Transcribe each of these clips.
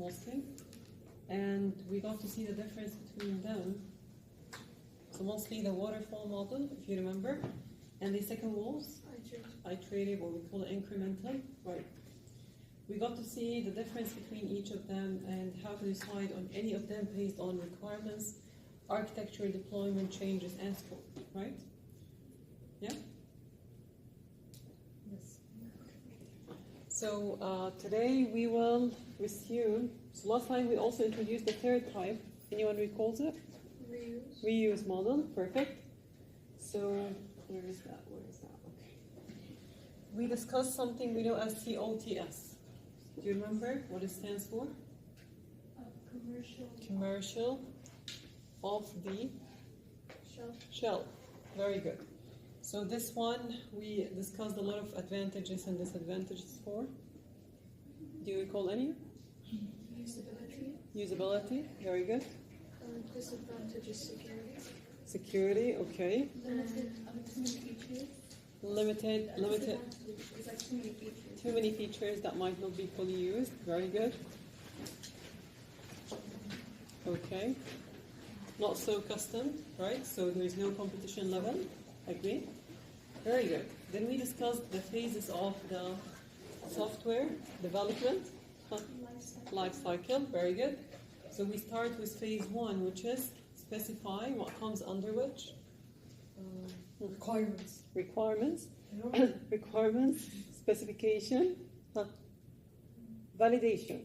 mostly. And we got to see the difference between them. So mostly the waterfall model, if you remember. And the second was iterative, or we call it incremental. Right. We got to see the difference between each of them and how to decide on any of them based on requirements, architecture, deployment, changes, and scope. Right? Yeah? Yes. So today we will resume. So last time we also introduced the third type. Anyone recalls it? Reuse. Reuse model. Perfect. So where is that? Where is that? Okay. We discussed something we know as COTS. Do you remember what it stands for? Commercial. Commercial of the shell. Very good. So this one we discussed a lot of advantages and disadvantages for. Do you recall any? Usability. Usability. Very good. Disadvantage is security. Security. Okay. Limited features. Limited. It's like too many features. Too many features that might not be fully used. Very good. Okay. Not so custom, right? So there is no competition level. Agree? Very good. Then we discussed the phases of the software development life cycle. Very good. So we start with phase 1, which is specify what comes under which? Requirements. Requirements. Requirements, specification, validation,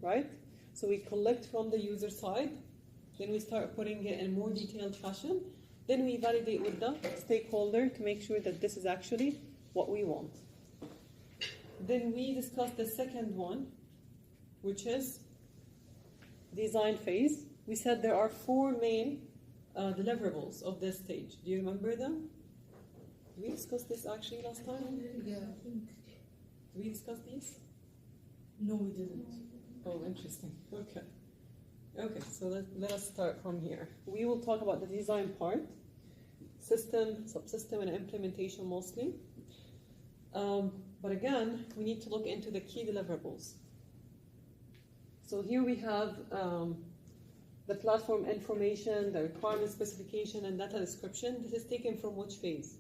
right? So we collect from the user side, then we start putting it in more detailed fashion, then we validate with the stakeholder to make sure that this is actually what we want. Then we discuss the second one, which is design phase. We said there are 4 main deliverables of this stage. Do you remember them? Did we discuss this actually last time? Yeah. Did we discuss these? No, we didn't. Oh, interesting. Okay. Okay, so let us start from here. We will talk about the design part, system, subsystem, and implementation mostly. But again, we need to look into the key deliverables. So here we have the platform information, the requirement specification, and data description. This is taken from which phase?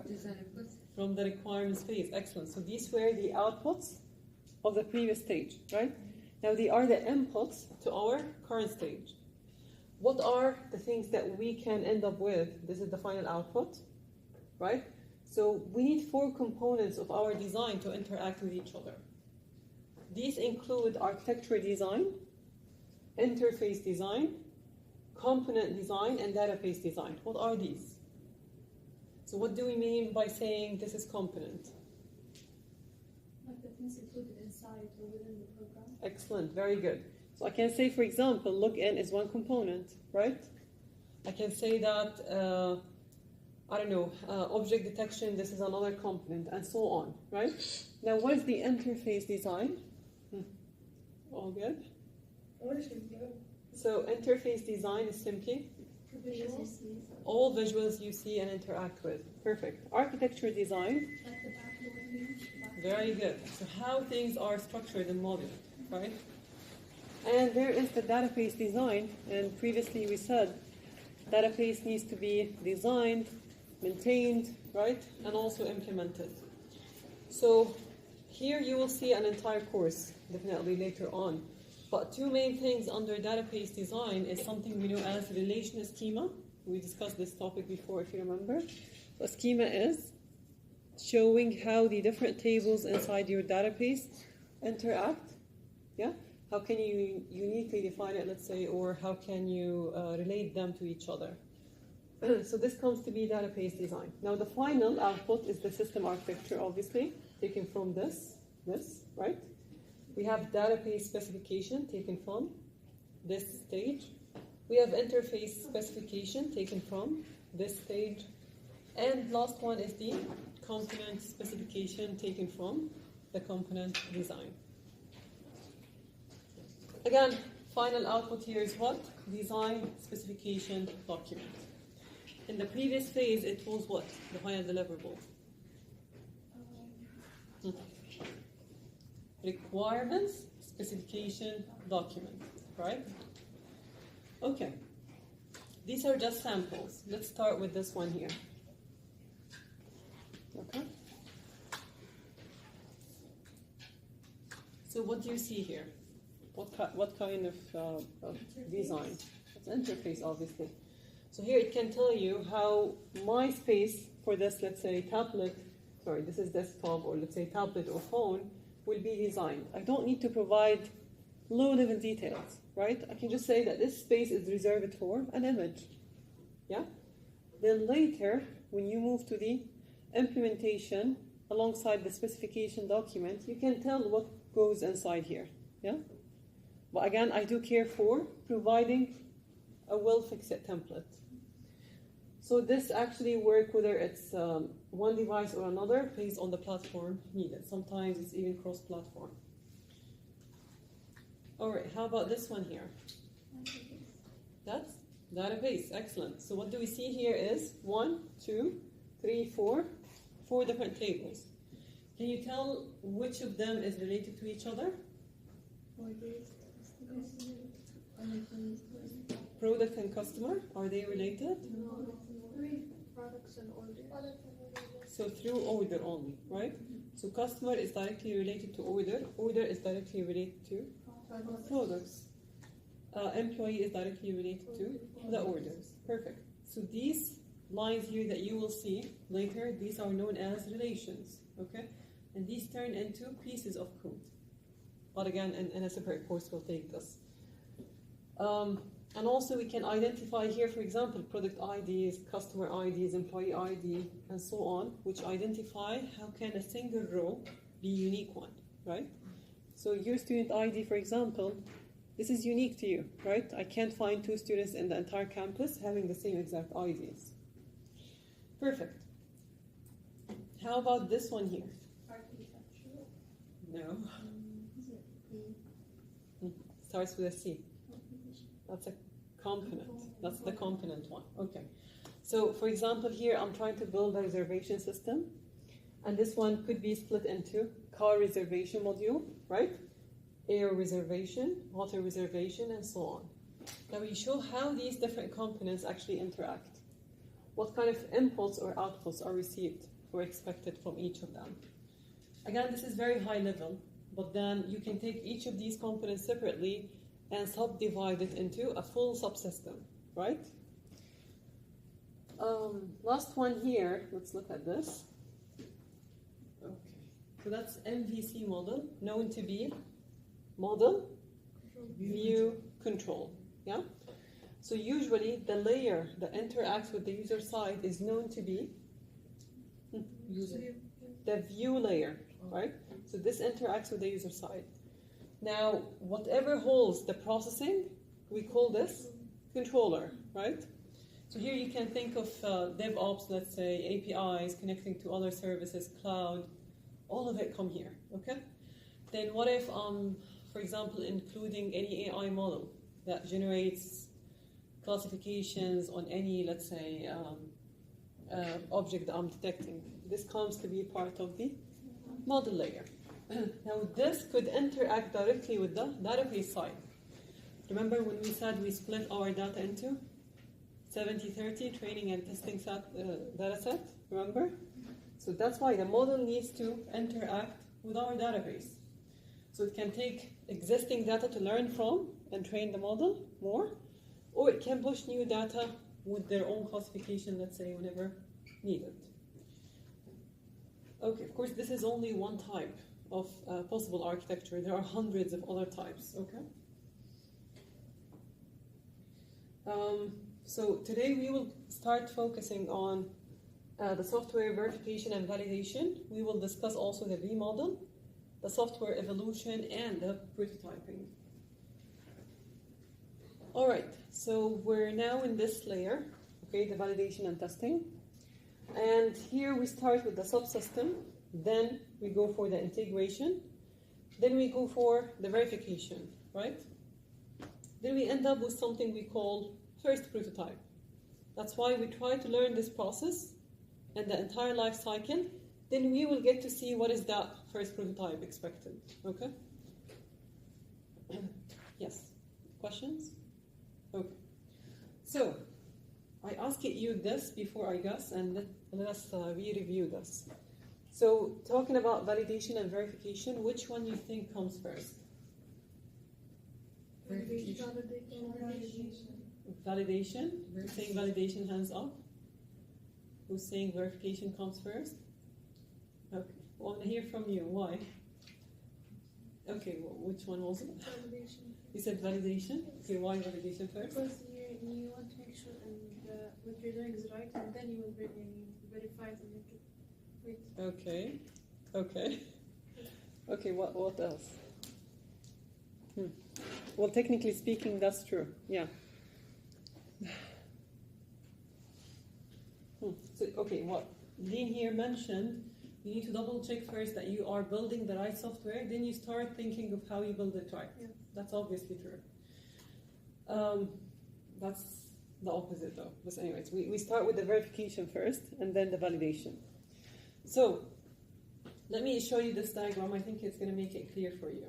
Design inputs. From the requirements phase. Excellent. So these were the outputs of the previous stage, right? Now they are the inputs to our current stage. What are the things that we can end up with? This is the final output, right? So we need 4 components of our design to interact with each other. These include architecture design, interface design, component design, and database design. What are these? So what do we mean by saying this is component? Like the things included inside or within the program. Excellent, very good. So I can say, for example, login is one component, right? I can say that, I don't know, object detection, this is another component, and so on, right? Now, what is the interface design? All good? So interface design is simply all visuals you see and interact with. Perfect. Architecture design. Very good. So how things are structured and modeled, right? And there is the database design. And previously we said database needs to be designed, maintained, right? And also implemented. So here you will see an entire course, definitely later on. But 2 main things under database design is something we know as relation schema. We discussed this topic before, if you remember. A schema is showing how the different tables inside your database interact. Yeah? How can you uniquely define it, let's say, or how can you relate them to each other? So this comes to be database design. Now the final output is the system architecture, obviously, taken from this, right? We have database specification taken from this stage. We have interface specification taken from this stage. And last one is the component specification taken from the component design. Again, final output here is what? Design specification document. In the previous phase, it was what? The final deliverable. requirements, specification, document, right? Okay. These are just samples. Let's start with this one here. Okay. So what do you see here? What kind of design? It's interface, obviously. So here it can tell you how my space for this, let's say, tablet, sorry, this is desktop, or let's say tablet or phone, will be designed. I don't need to provide low-level details, right? I can just say that this space is reserved for an image, yeah? Then later, when you move to the implementation, alongside the specification document, you can tell what goes inside here, yeah? But again, I do care for providing a well-fixed template. So this actually works whether it's one device or another based on the platform needed. Sometimes it's even cross-platform. All right, how about this one here? That's database, excellent. So what do we see here is 1, 2, 3, 4 different tables. Can you tell which of them is related to each other? Product and customer, are they related? Products and order. So through order only, right? So customer is directly related to order. Order is directly related to products. Employee is directly related to the orders. Perfect. So these lines here that you will see later, these are known as relations, okay? And these turn into pieces of code. But again, in a separate course, we'll take this. And also we can identify here, for example, product IDs, customer IDs, employee ID, and so on, which identify how can a single row be a unique one, right? So your student ID, for example, this is unique to you, right? I can't find 2 students in the entire campus having the same exact IDs. Perfect. How about this one here? Architecture. No. Is it the Starts with a C. That's a component. That's the component one. Okay. So, for example, here I'm trying to build a reservation system, and this one could be split into car reservation module, right? Air reservation, water reservation, and so on. Now we show how these different components actually interact. What kind of inputs or outputs are received or expected from each of them. Again, this is very high level, but then you can take each of these components separately and subdivide it into a full subsystem, right? Last one here, let's look at this. Okay, so that's MVC model, known to be model, view, control, yeah? So usually the layer that interacts with the user side is known to be the view layer, right? So this interacts with the user side. Now, whatever holds the processing, we call this controller, right? So here you can think of DevOps, let's say, APIs connecting to other services, cloud, all of it come here, okay? Then what if, for example, including any AI model that generates classifications on any, let's say, object that I'm detecting. This comes to be part of the model layer. Now this could interact directly with the database side. Remember when we said we split our data into 70-30 training and testing data set? Remember? So that's why the model needs to interact with our database. So it can take existing data to learn from and train the model more, or it can push new data with their own classification, let's say, whenever needed. Okay, of course, this is only one type of possible architecture. There are hundreds of other types, okay? So today we will start focusing on the software verification and validation. We will discuss also the V model, the software evolution, and the prototyping. All right, so we're now in this layer, okay, the validation and testing. And here we start with the subsystem, then we go for the integration, then we go for the verification, right? Then we end up with something we call first prototype. That's why we try to learn this process and the entire life cycle then we will get to see what is that first prototype expected. Okay? Yes? Questions? Okay. So, I asked you this before I guess, and let us re-review this. So, talking about validation and verification, which one do you think comes first? Verification. Validation? Who's saying validation, hands up? Who's saying verification comes first? Okay, I want to hear from you. Why? Okay, which one was it? Validation. You said validation? Okay, why validation first? Because you want to make sure what you're doing is right, and then you will verify it and make it wait. Okay, okay. Okay, what else? Well, technically speaking, that's true. Yeah. So, okay, what Dean here mentioned, you need to double check first that you are building the right software, then you start thinking of how you build it right. Yeah. That's obviously true. That's the opposite though. But anyways, we start with the verification first and then the validation. So, let me show you this diagram. I think it's going to make it clear for you.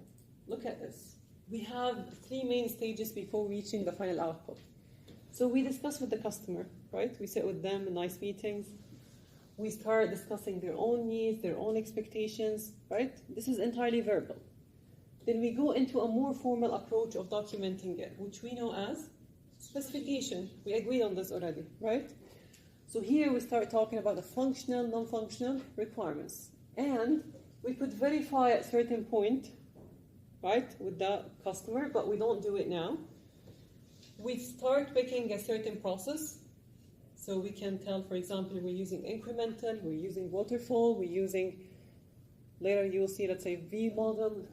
Look at this. We have 3 main stages before reaching the final output. So we discuss with the customer, right? We sit with them in nice meetings. We start discussing their own needs, their own expectations, right? This is entirely verbal. Then we go into a more formal approach of documenting it, which we know as specification. We agreed on this already, right? So here we start talking about the functional, non-functional requirements. And we could verify at a certain point, right, with the customer, but we don't do it now. We start picking a certain process. So we can tell, for example, we're using incremental, we're using waterfall, we're using, later you'll see, let's say, V model.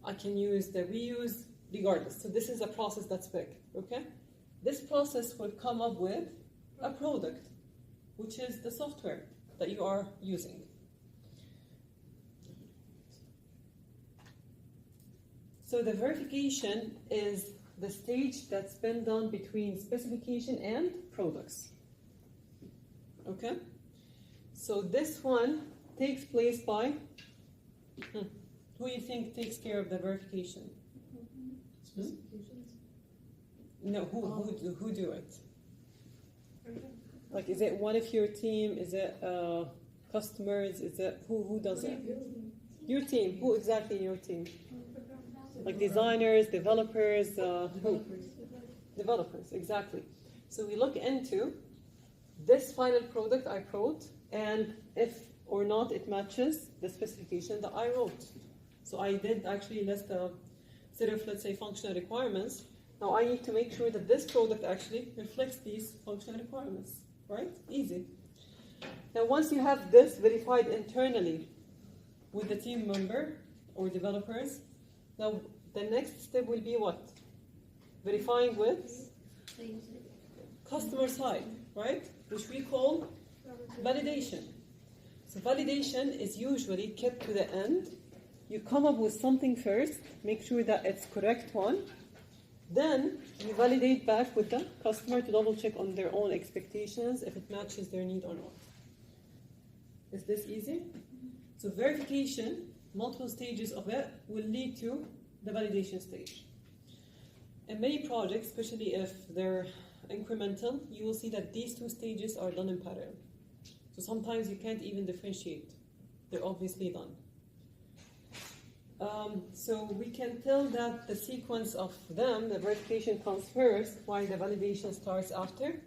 I can use the reuse, regardless. So this is a process that's picked, okay? This process will come up with a product, which is the software that you are using. So the verification is the stage that's been done between specification and products. Okay? So this one takes place by, who do you think takes care of the verification? Specifications. No, who do it? Like, is it one of your team? Is it customers? Is it who does it? Your team. Who exactly in your team? Like designers, developers, who? Developers, exactly. So we look into this final product I wrote, and if or not it matches the specification that I wrote. So I did actually list a set of, let's say, functional requirements. Now I need to make sure that this product actually reflects these functional requirements, right? Easy. Now once you have this verified internally with the team member or developers, now the next step will be what? Verifying with customer side, right? Which we call validation. So validation is usually kept to the end. You come up with something first, make sure that it's correct one. Then you validate back with the customer to double check on their own expectations if it matches their need or not. Is this easy? So verification, multiple stages of it, will lead to the validation stage. In many projects, especially if they're incremental, you will see that these 2 stages are done in parallel. So sometimes you can't even differentiate. They're obviously done. So we can tell that the sequence of them, the verification comes first, while the validation starts after.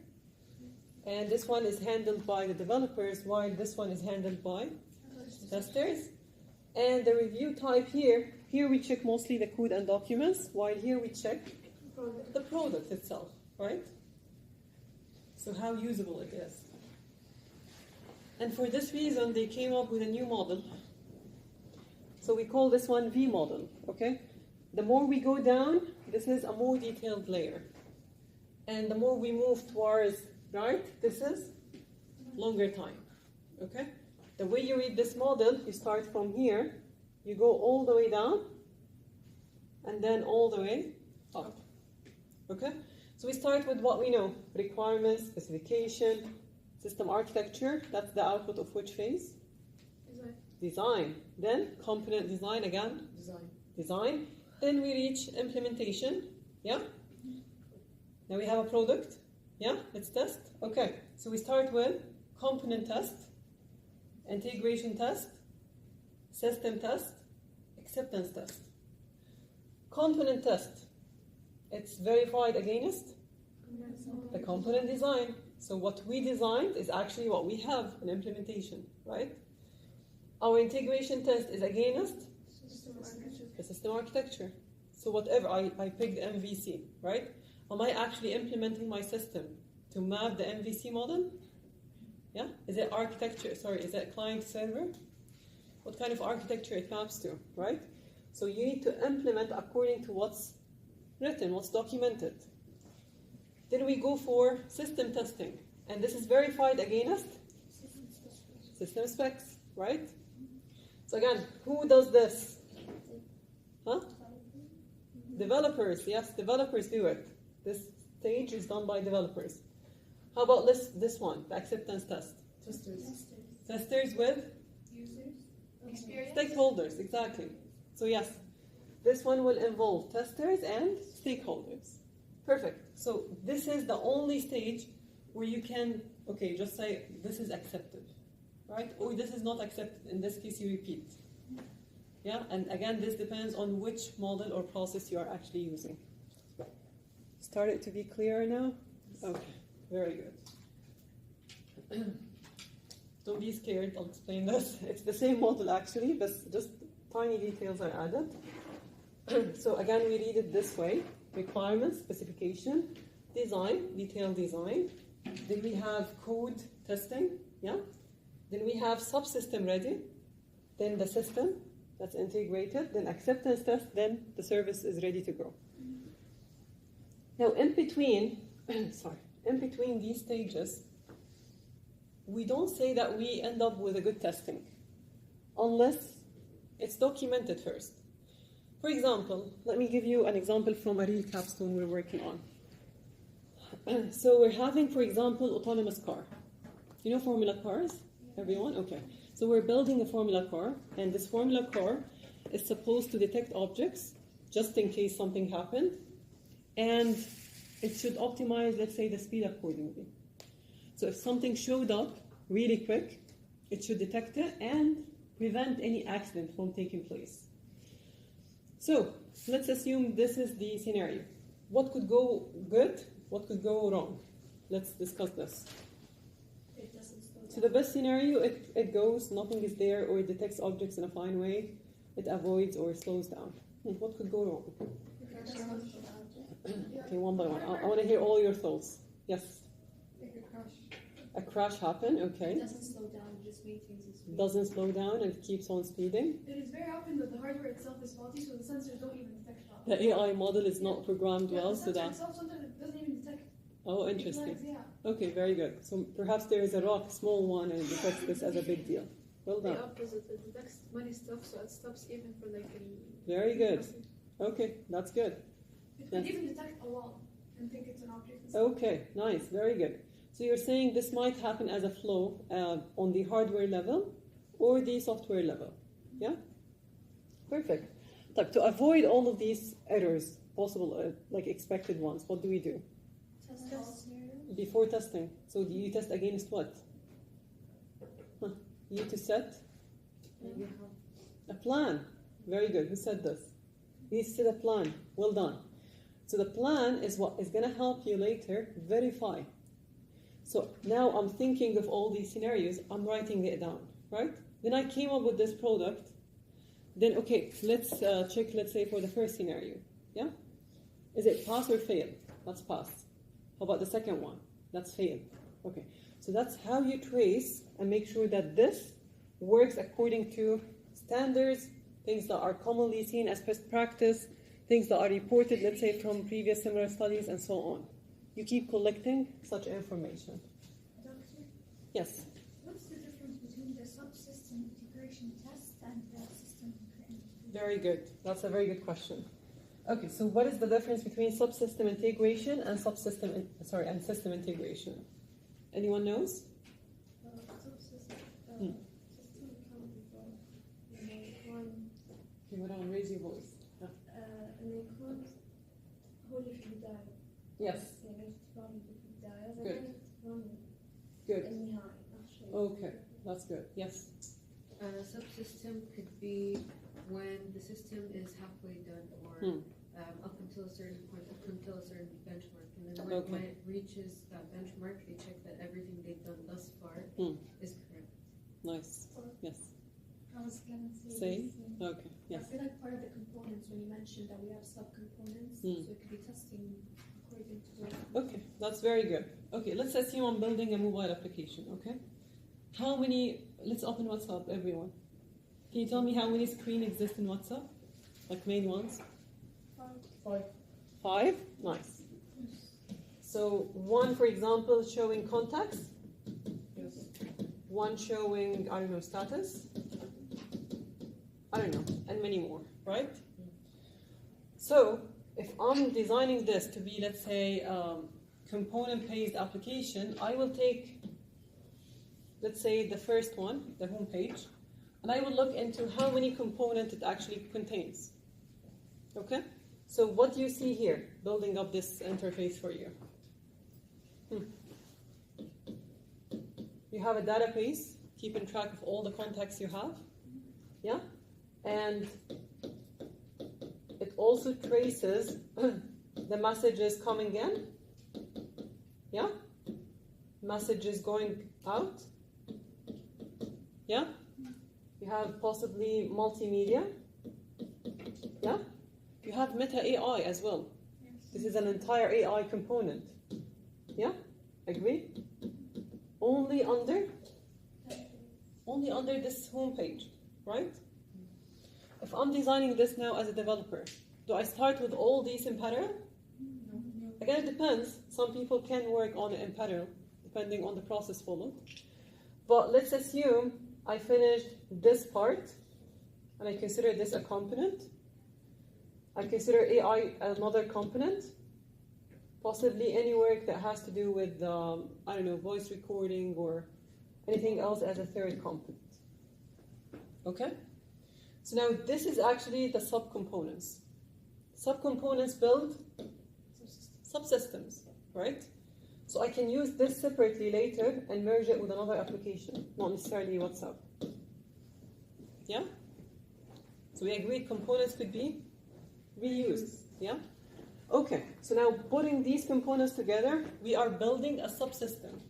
And this one is handled by the developers, while this one is handled by testers. And the review type here we check mostly the code and documents, while here we check the product itself, right? So how usable it is. And for this reason, they came up with a new model. So we call this one V model, okay? The more we go down, this is a more detailed layer. And the more we move towards right, this is longer time, okay? The way you read this model, you start from here, you go all the way down, and then all the way up, okay? So we start with what we know, requirements, specification, System architecture, that's the output of which phase? Design. Design. Then component design again. Design. Then we reach implementation. Yeah? Now we have a product. Yeah? Let's test. Okay. So we start with component test, integration test, system test, acceptance test. Component test. It's verified against the component design. So what we designed is actually what we have in implementation, right? Our integration test is against the system architecture. So whatever, I picked MVC, right? Am I actually implementing my system to map the MVC model? Yeah? Is it architecture, is it client server? What kind of architecture it maps to, right? So you need to implement according to what's written, what's documented. Then we go for system testing. And this is verified against system specs, right? So again, who does this? Huh? Developers, yes, developers do it. This stage is done by developers. How about this one, the acceptance test? Testers with? Users. Experience. Stakeholders, exactly. So yes, this one will involve testers and stakeholders. Perfect. So this is the only stage where you can, okay, just say this is accepted, right? Or this is not accepted. In this case, you repeat. Yeah, and again, this depends on which model or process you are actually using. Started to be clearer now? Okay, very good. Don't be scared, I'll explain this. It's the same model actually, but just tiny details are added. So again, we read it this way. Requirements, specification, design, detailed design. Then we have code testing, yeah? Then we have subsystem ready. Then the system that's integrated. Then acceptance test. Then the service is ready to go. Now in between these stages, we don't say that we end up with a good testing unless it's documented first. For example, let me give you an example from a real capstone we're working on. So we're having, for example, autonomous car. You know formula cars? Everyone? Okay. So we're building a formula car, and this formula car is supposed to detect objects just in case something happened, and it should optimize, let's say, the speed accordingly. So if something showed up really quick, it should detect it and prevent any accident from taking place. So let's assume this is the scenario. What could go good? What could go wrong? Let's discuss this. It doesn't slow down. So the best scenario, it goes, nothing is there, or it detects objects in a fine way. It avoids or slows down. What could go wrong? Okay, one by one. I want to hear all your thoughts. Yes? A crash happened, okay. It doesn't slow down, it just maintains its speed. Doesn't slow down and keeps on speeding. It is very often that the hardware itself is faulty, so the sensors don't even detect that. The AI model is not programmed well, the so sensor that. itself sometimes it doesn't even detect. Oh, It interesting. flags, yeah. Okay, very good. So perhaps there is a rock, small one, and it detects this as a big deal. Well The done. opposite, it detects money stuff, so it stops even for like a... Very good. Okay, that's good. It Yes. could even detect a wall and think it's an object. Okay, nice, very good. So you're saying this might happen as a flow on the hardware level or the software level, yeah? Perfect. Like, to avoid all of these errors, possible, like expected ones, what do we do? Test. Before testing. So do you test against what? You need to set a plan. Very good. Who said this? You need to set a plan. Well done. So the plan is what is going to help you later verify. So now I'm thinking of all these scenarios. I'm writing it down, right? Then I came up with this product. Then, okay, let's check, let's say, for the first scenario. Yeah? Is it pass or fail? That's pass. How about the second one? That's fail. Okay. So that's how you trace and make sure that this works according to standards, things that are commonly seen as best practice, things that are reported, let's say, from previous similar studies, and so on. You keep collecting such information. Doctor, Yes? what's the difference between the subsystem integration test and the system integration? Very good. That's a very good question. Okay, so what is the difference between subsystem integration and system integration? Anyone knows? Imran, raise your voice. Yeah. نكون هو اللي في البداية Yes, يعني الاختبار اللي في البداية Good. بعدين الاختبار good. النهائي آخر شيء. Okay, that's good. Yes. A subsystem could be when the system is halfway done or up until a certain point, up until a certain benchmark. And then when, Okay. when it reaches that benchmark, they check that everything they've done thus far is correct. Nice. Yes. I was gonna say Say. this, Okay. I Yes. feel like part of the components when you mentioned that we have sub-components, so it could be testing according to those. Okay, that's very good. Okay, let's assume I'm building a mobile application, okay? How many, let's open WhatsApp, everyone. Can you tell me how many screens exist in WhatsApp? Like main ones? Five? Nice. So one, for example, showing contacts. Yes. One showing, I don't know, status. I don't know, and many more, right? So if I'm designing this to be, let's say, component-based application, I will take, let's say, the first one, the home page, and I will look into how many components it actually contains. Okay? So what do you see here, building up this interface for you? You have a database, keeping track of all the contacts you have. Yeah? And it also traces the messages coming in. Yeah? Messages going out. Yeah? You have possibly multimedia. Yeah? You have meta AI as well. This is an entire AI component. Yeah? Agree? Only under this home page, right? If I'm designing this now as a developer, do I start with all these in parallel? Again, it depends. Some people can work on it in parallel, depending on the process followed. But let's assume I finished this part, and I consider this a component. I consider AI another component. Possibly any work that has to do with, I don't know, voice recording or anything else as a third component. Okay? So now this is actually the subcomponents. Subcomponents build subsystems, right? So I can use this separately later and merge it with another application, not necessarily WhatsApp. Yeah? So we agreed components could be reused. Yeah? Okay, so now putting these components together, we are building a subsystem.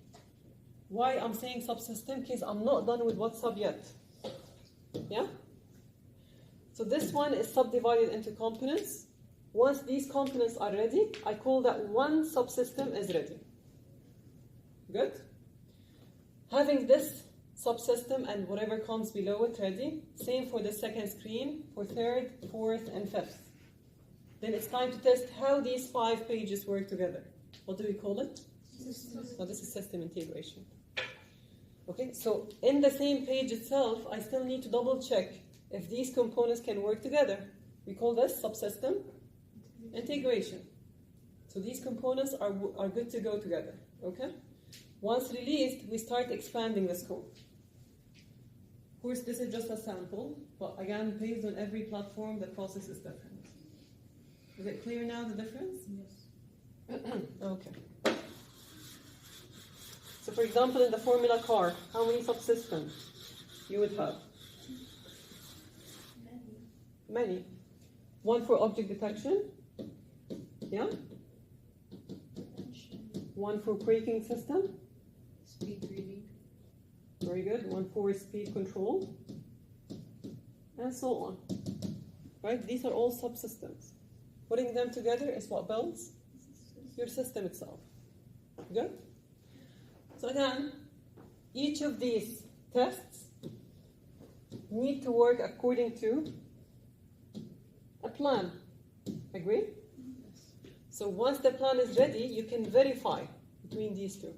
Why I'm saying subsystem? Because I'm not done with WhatsApp yet. Yeah? So this one is subdivided into components. Once these components are ready, I call that one subsystem is ready. Good? Having this subsystem and whatever comes below it ready, same for the second screen, for third, fourth, and fifth. Then it's time to test how these 5 pages work together. What do we call it? Now this is system integration. Okay, so in the same page itself, I still need to double check if these components can work together. We call this subsystem integration. So these components are good to go together. Okay? Once released, we start expanding the scope. Of course, this is just a sample, but again, based on every platform, the process is different. Is it clear now, the difference? Yes. Okay. So for example, in the formula car, how many subsystems you would have? Many. One for object detection. Yeah? One for braking system. Speed reading. Very good. One for speed control. And so on. Right? These are all subsystems. Putting them together is what builds your system itself. Good? So again, each of these tests need to work according to a plan. Agree? So once the plan is ready, you can verify between these two.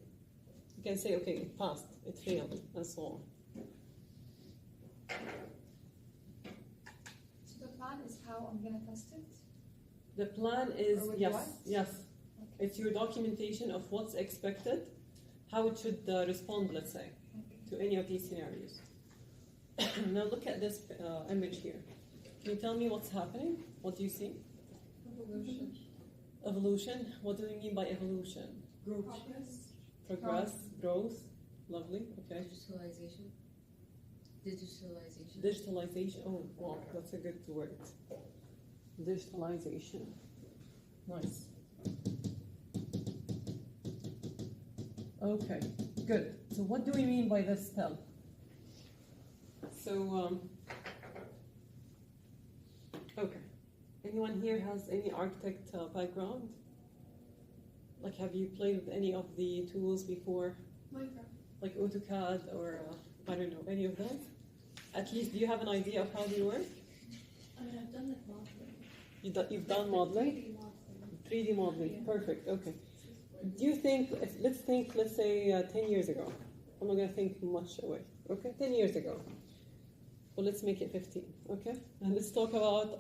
You can say, okay, it passed, it failed, and so on. So the plan is how I'm gonna test it. The plan is, Or with yes, what? yes. Okay. It's your documentation of what's expected, how it should respond, let's say, Okay. to any of these scenarios. Now look at this image here. Can you tell me what's happening? What do you see? Evolution. Evolution. What do we mean by evolution? Progress, growth. Lovely. Okay. Digitalization. Digitalization. Digitalization. Oh, wow, that's a good word. Digitalization. Nice. Okay, good. So what do we mean by this spell? So, okay. Anyone here has any architect background? Like, have you played with any of the tools before? Minecraft. Like AutoCAD or, I don't know, any of those? At least, do you have an idea of how they work? I mean, I've done like modeling. You've done modeling? 3D modeling. 3D modeling, Yeah. perfect, okay. Do you think, let's say 10 years ago. I'm not going to think much away, okay? 10 years ago. Well, let's make it 15, okay? And let's talk about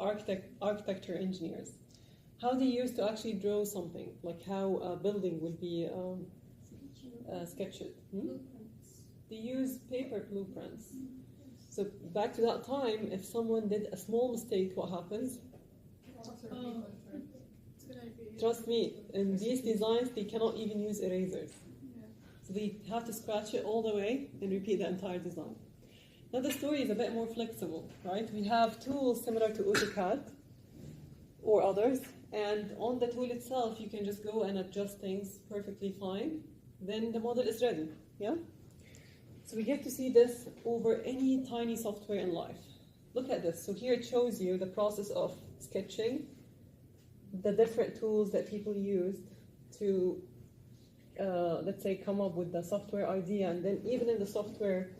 architecture engineers. How they used to actually draw something, like how a building will be sketched. Blueprints. They use paper blueprints. So back to that time, if someone did a small mistake, what happens? It's gonna be. Trust me, in these designs, they cannot even use erasers. Yeah. So they have to scratch it all the way and repeat the entire design. Now the story is a bit more flexible, right? We have tools similar to AutoCAD or others, and on the tool itself, you can just go and adjust things perfectly fine. Then the model is ready, yeah? So we get to see this over any tiny software in life. Look at this. So here it shows you the process of sketching, the different tools that people used to, let's say, come up with the software idea, and then even in the software,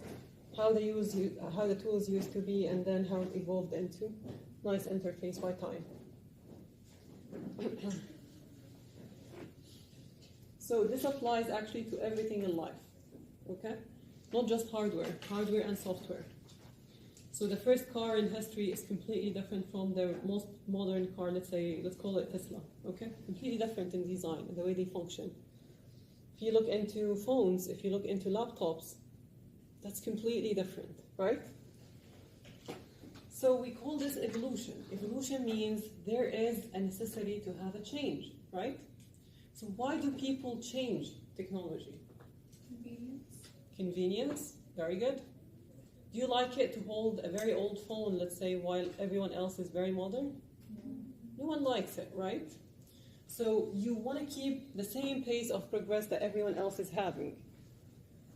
how the tools used to be, and then how it evolved into nice interface by time. So this applies actually to everything in life, okay? Not just hardware and software. So the first car in history is completely different from the most modern car, let's call it Tesla, okay? Completely different in design and the way they function. If you look into phones, if you look into laptops, that's completely different, right? So we call this evolution. Evolution means there is a necessity to have a change, right? So why do people change technology? Convenience. Convenience, very good. Do you like it to hold a very old phone, let's say, while everyone else is very modern? No one likes it, right? So you want to keep the same pace of progress that everyone else is having.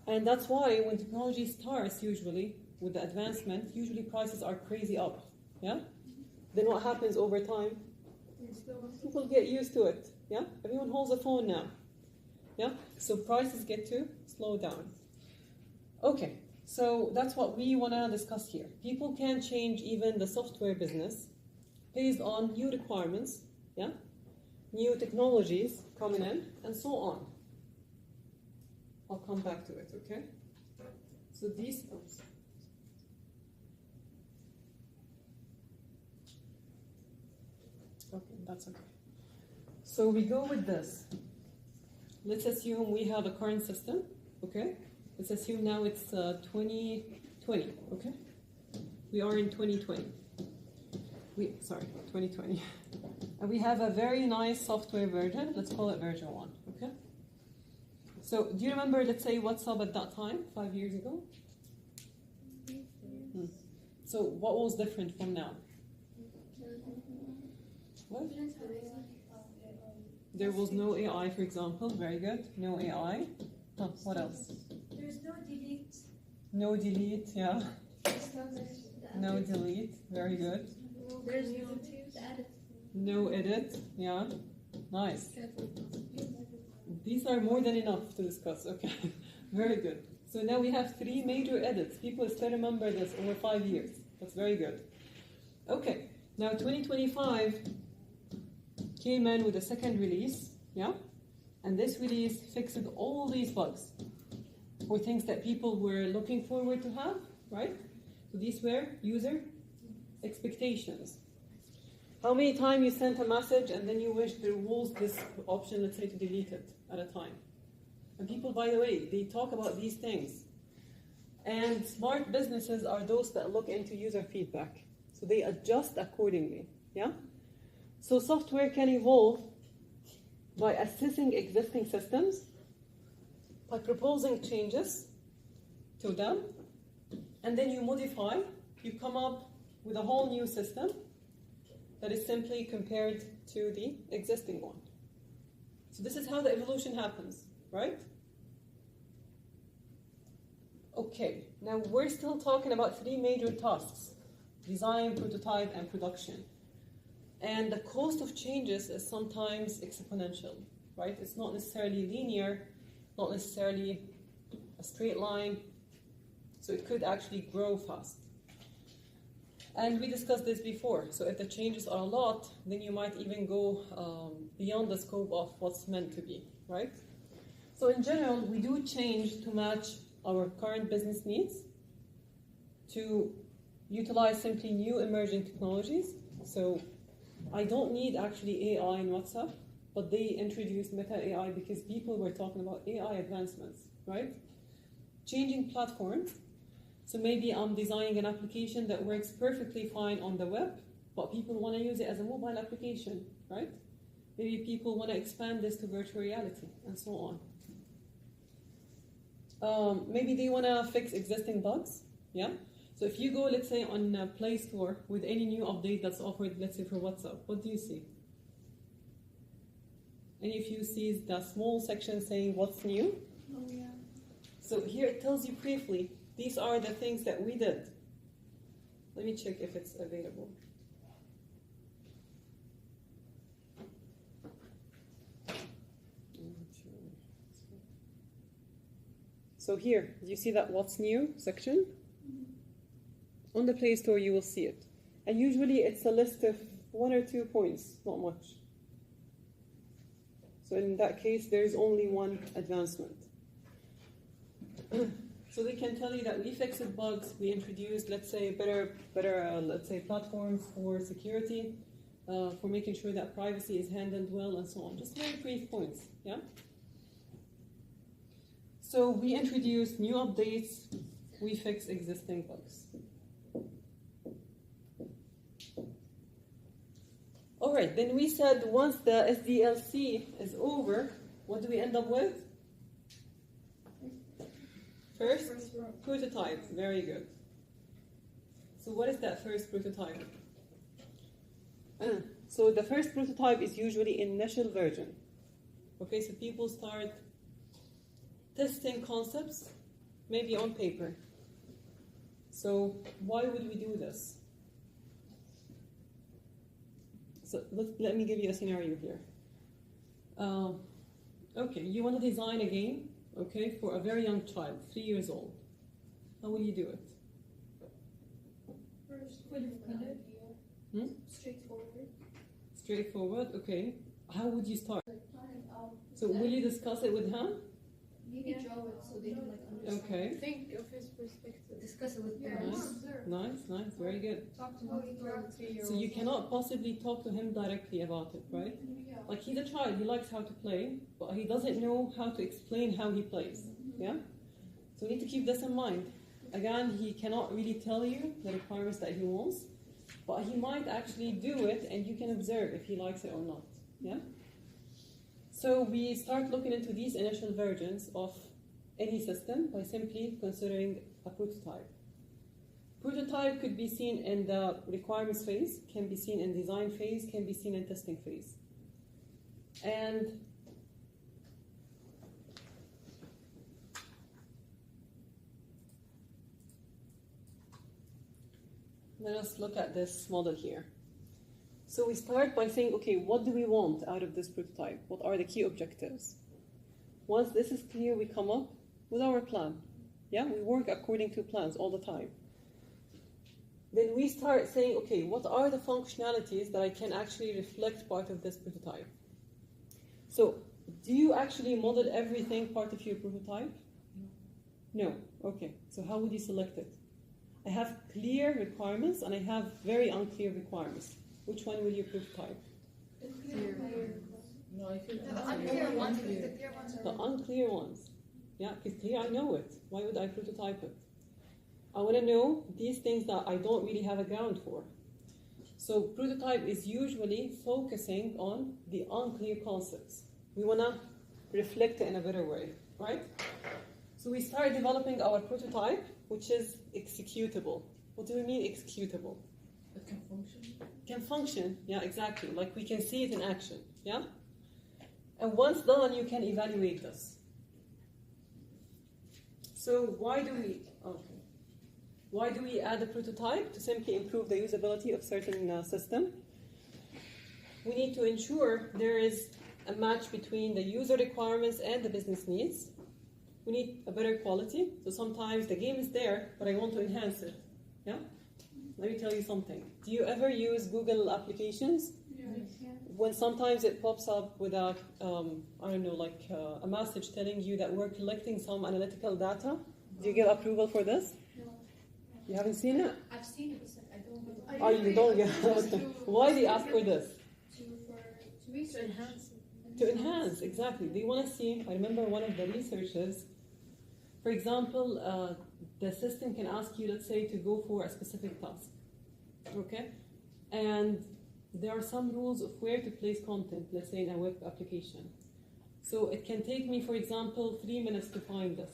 And that's why when technology starts, usually, with the advancement, usually prices are crazy up, yeah? Then what happens over time? People get used to it, yeah? Everyone holds a phone now, yeah? So prices get to slow down. Okay, so that's what we want to discuss here. People can change even the software business based on new requirements, yeah? New technologies coming in, and so on. I'll come back to it, okay? So these things. Okay, that's okay. So we go with this. Let's assume we have a current system, okay? Let's assume now it's 2020, okay? We are in 2020. 2020. And we have a very nice software version. Let's call it version 1, okay? So do you remember, let's say, WhatsApp at that time, 5 years ago? So what was different from now? What? There was no AI, for example. Very good. No AI. Huh, what else? There's no delete. No delete, yeah. There's no delete. No delete. Very good. There's no edit. No edit, yeah. Nice. These are more than enough to discuss, okay. Very good. So now we have 3 major edits. People still remember this over 5 years. That's very good. Okay, now 2025 came in with a second release, yeah? And this release fixed all these bugs, or things that people were looking forward to have, right? So these were user expectations. How many times you sent a message and then you wish there was this option, let's say, to delete it at a time? And people, by the way, they talk about these things. And smart businesses are those that look into user feedback. So they adjust accordingly. Yeah? So software can evolve by assessing existing systems, by proposing changes to them, and then you modify, you come up with a whole new system that is simply compared to the existing one. So this is how the evolution happens, right? Okay, now we're still talking about three major tasks: design, prototype, and production. And the cost of changes is sometimes exponential, right? It's not necessarily linear, not necessarily a straight line, so it could actually grow fast. And we discussed this before, so if the changes are a lot, then you might even go beyond the scope of what's meant to be, right? So in general, we do change to match our current business needs, to utilize simply new emerging technologies. So I don't need actually AI in WhatsApp, but they introduced Meta AI because people were talking about AI advancements, right? Changing platforms. So maybe I'm designing an application that works perfectly fine on the web, but people want to use it as a mobile application, right? Maybe people want to expand this to virtual reality and so on. Maybe they want to fix existing bugs, yeah? So if you go, let's say, on Play Store with any new update that's offered, let's say, for WhatsApp, what do you see? Any of you see the small section saying what's new? Oh, yeah. So here it tells you briefly, these are the things that we did. Let me check if it's available. So here, do you see that what's new section? On the Play Store, you will see it. And usually it's a list of 1 or 2 points, not much. So in that case, there's only one advancement. So they can tell you that we fixed bugs, we introduced, let's say, better let's say, platforms for security, for making sure that privacy is handled well, and so on. Just very brief points, yeah? So we introduced new updates, we fix existing bugs. All right, then we said once the SDLC is over, what do we end up with? First prototype, very good. So what is that first prototype? So the first prototype is usually initial version. Okay, so people start testing concepts, maybe on paper. So why would we do this? So let me give you a scenario here. Okay, you want to design a game, okay, for a very young child, 3 years old. How will you do it? First, with color. Straightforward. Straightforward, okay. How would you start? So will you discuss it with him? Maybe draw it so they can understand. Okay. Think of his perspective. Discuss it with Yeah, parents. Nice, very good. Talk to him. So you cannot possibly talk to him directly about it, right? Yeah. Like he's a child, he likes how to play, but he doesn't know how to explain how he plays, yeah? So we need to keep this in mind. Again, he cannot really tell you the requirements that he wants, but he might actually do it and you can observe if he likes it or not, yeah? So we start looking into these initial versions of any system by simply considering a prototype. Prototype could be seen in the requirements phase, can be seen in design phase, can be seen in testing phase. And let us look at this model here. So we start by saying, okay, what do we want out of this prototype? What are the key objectives? Once this is clear, we come up with our plan. Yeah, we work according to plans all the time. Then we start saying, okay, what are the functionalities that I can actually reflect part of this prototype? So, do you actually model everything part of your prototype? No. Okay. So how would you select it? I have clear requirements and I have very unclear requirements. Which one will you prototype? No, I think The unclear ones. The unclear ones. Yeah, because clear, I know it. Why would I prototype it? I want to know these things that I don't really have a ground for. So prototype is usually focusing on the unclear concepts. We want to reflect it in a better way, right? So we start developing our prototype, which is executable. What do we mean executable? It can function. Can function, yeah, exactly. Like we can see it in action, yeah? And once done, you can evaluate this. So why do we add a prototype? To simply improve the usability of certain system. We need to ensure there is a match between the user requirements and the business needs. We need a better quality. So sometimes the game is there, but I want to enhance it. Yeah? Let me tell you something. Do you ever use Google applications? Yeah. When sometimes it pops up with a, a message telling you that we're collecting some analytical data. Do you give approval for this? No. You haven't seen it? I've seen it, but I don't know. Oh, you don't get it. Why do you ask for this? To research. enhance it. To enhance, exactly. They want to see, I remember one of the researches, for example, the system can ask you, let's say, to go for a specific task. Okay? And there are some rules of where to place content, let's say in a web application. So it can take me, for example, 3 minutes to find this.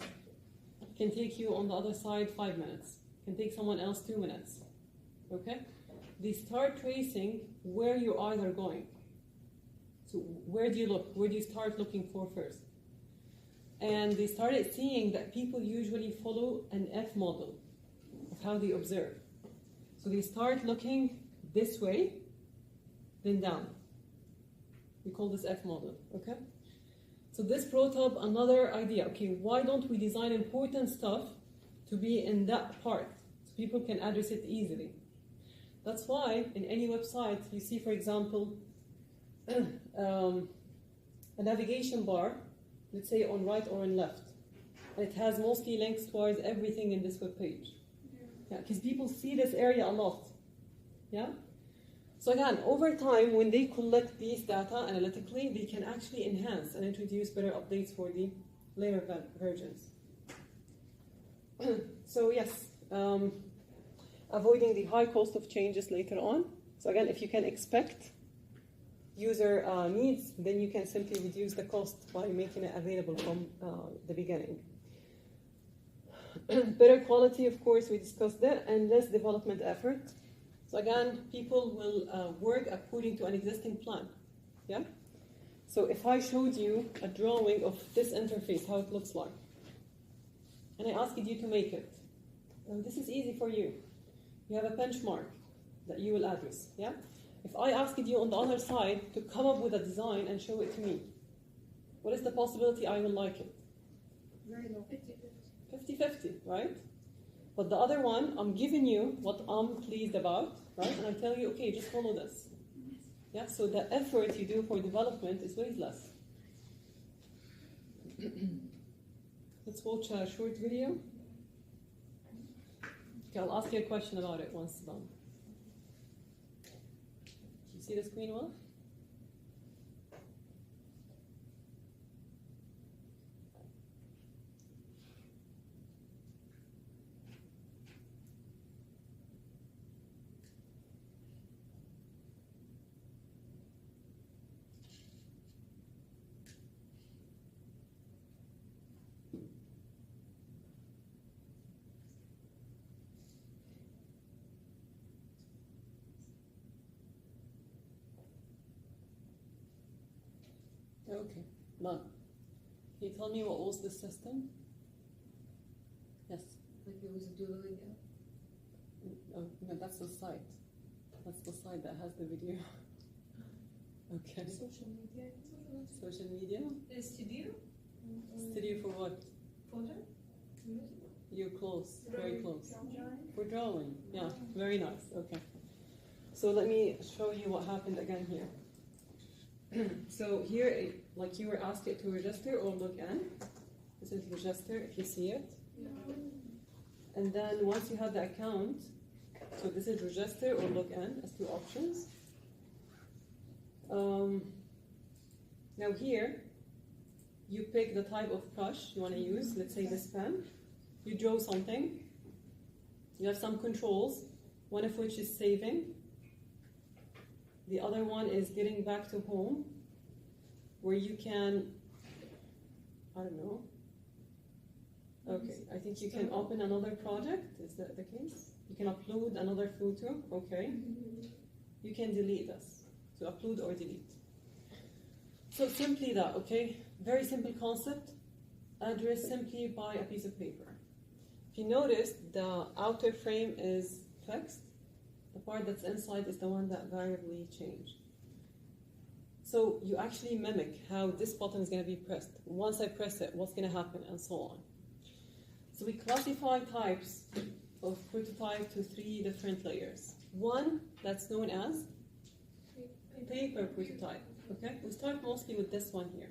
It can take you on the other side 5 minutes. It can take someone else 2 minutes. Okay? They start tracing where your eyes are going. So where do you look? Where do you start looking for first? And they started seeing that people usually follow an F model of how they observe. So they start looking this way, then down. We call this F model, okay? So this brought up another idea. Okay, why don't we design important stuff to be in that part so people can address it easily? That's why in any website you see, for example, a navigation bar, let's say on right or on left. And it has mostly links towards everything in this web page. Yeah, because people see this area a lot. Yeah? So again, over time, when they collect these data analytically, they can actually enhance and introduce better updates for the later versions. So yes, avoiding the high cost of changes later on. So again, if you can expect user needs, then you can simply reduce the cost by making it available from the beginning. Better quality, of course, we discussed that, and less development effort. So again, people will work according to an existing plan. Yeah. So if I showed you a drawing of this interface, how it looks like, and I asked you to make it, and this is easy for you. You have a benchmark that you will address. Yeah. If I asked you on the other side to come up with a design and show it to me, what is the possibility I will like it? Very low. 50-50, right? But the other one, I'm giving you what I'm pleased about, right? And I tell you, okay, just follow this. Yeah, so the effort you do for development is way less. Let's watch a short video. Okay, I'll ask you a question about it once done. You see the screen well? Okay, none. Can you tell me what was the system? Yes. Like it was a Duolingo. Oh, no, that's the site. That's the site that has the video. Okay. Social media. Social media? Studio. Studio for what? Photo. You're close, very close. Drawing. For drawing, yeah, very nice. Okay. So let me show you what happened again here. So here, like you were asked it to register or log in. This is register if you see it. Yeah. And then once you have the account, so this is register or log in as two options. Now here, you pick the type of brush you want to use, let's say this pen. You draw something. You have some controls, one of which is saving. The other one is getting back to home, where you can, I don't know. Okay, I think you can open another project. Is that the case? You can upload another photo. Okay. You can delete this. To upload or delete. So simply that, okay? Very simple concept. Address simply by a piece of paper. If you notice, the outer frame is fixed. The part that's inside is the one that variably changed. So you actually mimic how this button is going to be pressed. Once I press it, what's going to happen, and so on. So we classify types of prototype to 3 different layers. One that's known as paper prototype. Okay, we start mostly with this one here.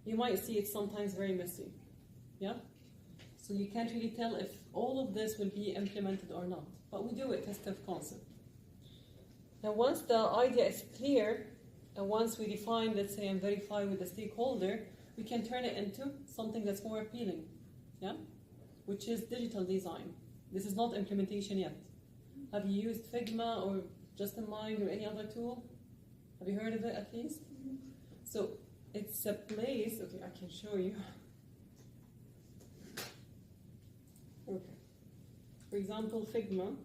You might see it's sometimes very messy. Yeah? So you can't really tell if all of this will be implemented or not. But we do it test of concept. Now once the idea is clear, and once we define, let's say, and verify with the stakeholder, we can turn it into something that's more appealing. Yeah? Which is digital design. This is not implementation yet. Have you used Figma or Just in Mind or any other tool? Have you heard of it at least? So it's a place, okay, I can show you. Okay. For example, Figma.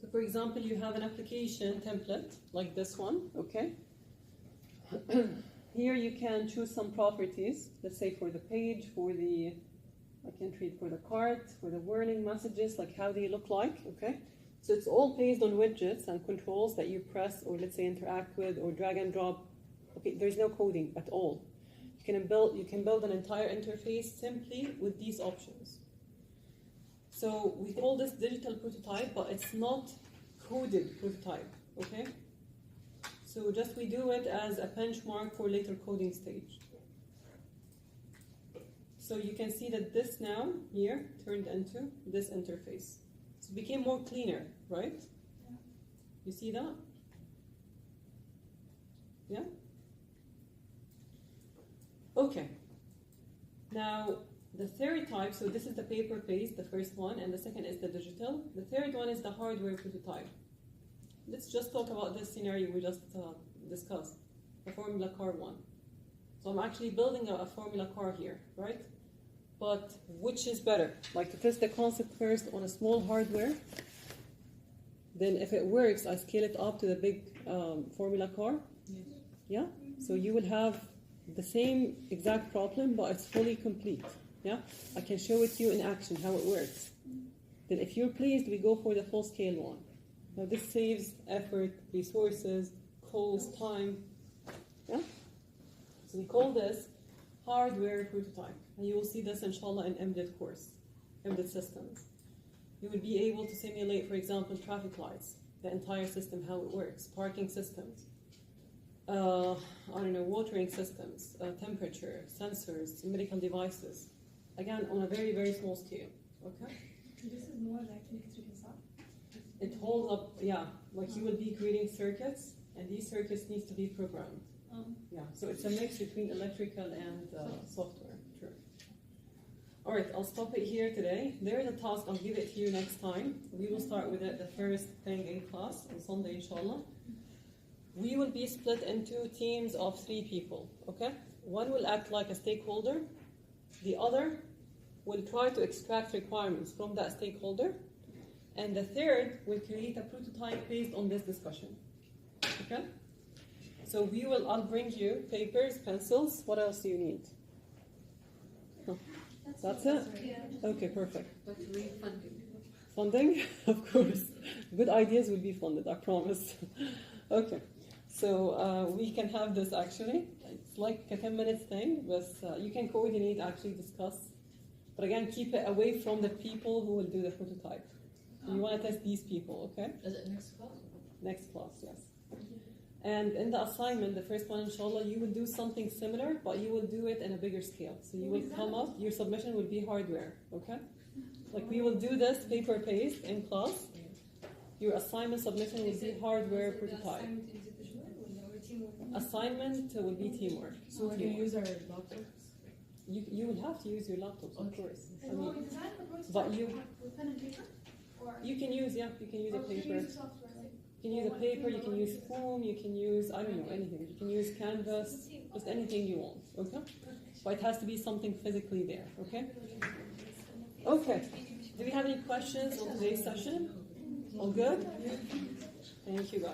So for example, you have an application template like this one, okay? Here you can choose some properties, let's say for the page, for the, I can treat for the cart, for the warning messages, like how they look like, okay? So it's all based on widgets and controls that you press or let's say interact with or drag and drop. Okay, there's no coding at all. You can build an entire interface simply with these options. So we call this digital prototype, but it's not coded prototype, okay? So just we do it as a benchmark for later coding stage. So you can see that this now, here, turned into this interface. So it became more cleaner, right? Yeah. You see that? Yeah? Okay. Now, the third type, so this is the paper-based, the first one, and the second is the digital. The third one is the hardware prototype. Let's just talk about this scenario we just discussed, the Formula Car one. So I'm actually building a Formula Car here, right? But which is better? Like to test the concept first on a small hardware, then if it works, I scale it up to the big Formula Car. Yes. Yeah? So you will have the same exact problem, but it's fully complete. Yeah? I can show it to you in action, how it works. Then if you're pleased, we go for the full scale one. Now this saves effort, resources, cost, time. Yeah? So we call this hardware prototype. And you will see this inshallah in embedded course, embedded systems. You will be able to simulate, for example, traffic lights, the entire system, how it works, parking systems, I don't know, watering systems, temperature, sensors, medical devices. Again, on a very, very small scale. Okay? This is more like electrical stuff. It holds up, yeah, like you will be creating circuits, and these circuits needs to be programmed. Yeah, so it's a mix between electrical and software. True. All right, I'll stop it here today. There is a task, I'll give it to you next time. We will start with it the first thing in class on Sunday, inshallah. We will be split into teams of 3 people, okay? One will act like a stakeholder. The other will try to extract requirements from that stakeholder. And the third will create a prototype based on this discussion, okay? So I'll bring you papers, pencils. What else do you need? Huh. That's it? Yeah. Okay, perfect. But read funding. Funding? Of course. Good ideas will be funded, I promise. Okay. So we can have this actually. It's like a 10 minutes thing, but you can coordinate, actually discuss. But again, keep it away from the people who will do the prototype. You want to test these people, okay? Is it next class? Next class, yes. And in the assignment, the first one, inshallah, you will do something similar, but you will do it in a bigger scale. So you will come up, your submission will be hardware, okay? Like we will do this paper-based in class, Your assignment submission will be hardware prototype. Assignment will be teamwork. So when you use our laptops? You will have to use your laptops, of course. I And will we mean, design the prototype but you with pen and paper? Or you can use a or can you paper. use software? Like, You can use a paper. You can use foam. You can use I don't know anything. You can use canvas. Just anything you want. Okay. But it has to be something physically there. Okay. Okay. Do we have any questions on today's session? All good? Thank you, guys.